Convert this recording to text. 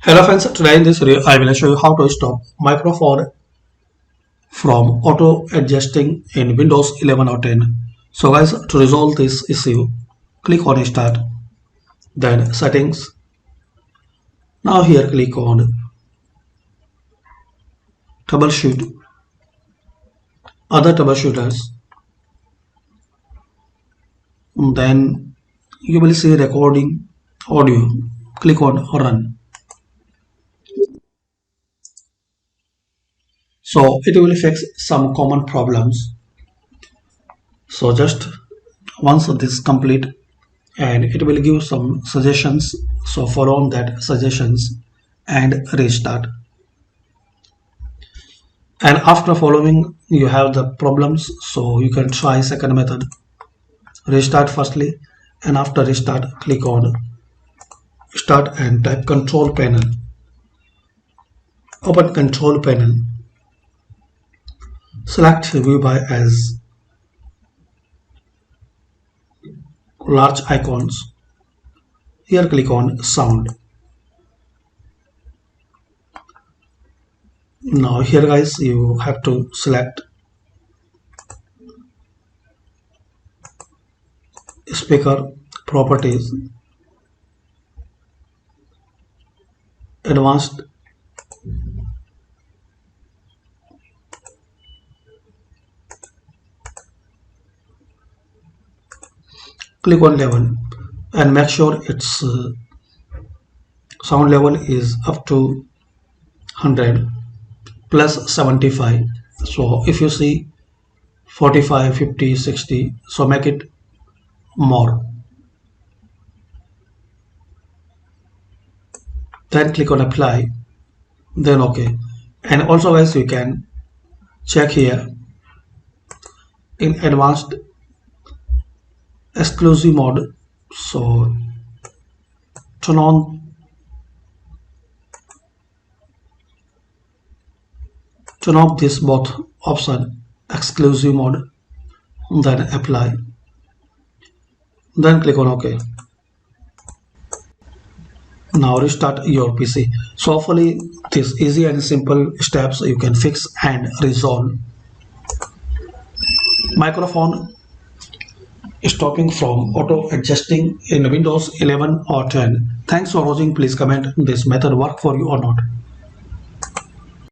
Hello friends, today in this video I will show you how to stop microphone from auto adjusting in Windows 11 or 10. So guys, to resolve this issue, click on Start, then Settings. Now here click on Troubleshoot, Other Troubleshooters. Then you will see Recording Audio. Click on Run. So it will fix some common problems. So just once this is complete, and it will give some suggestions, so follow that suggestions and restart. And after following you have the problems, so you can try second method. Restart firstly, and after restart click on start and type control panel. Open control panel, select view by as large icons. Here click on sound. Now here guys, you have to select speaker properties, advanced, click on level and make sure its sound level is up to 100 plus 75. So if you see 45, 50, 60, so make it more. Then click on apply, then OK. And also guys, you can check here in advanced exclusive mode, so turn off this both option, exclusive mode, then apply, then click on OK. Now restart your PC. So hopefully this easy and simple steps you can fix and resolve microphone stopping from auto adjusting in Windows 11 or 10. Thanks for watching. Please comment this method work for you or not.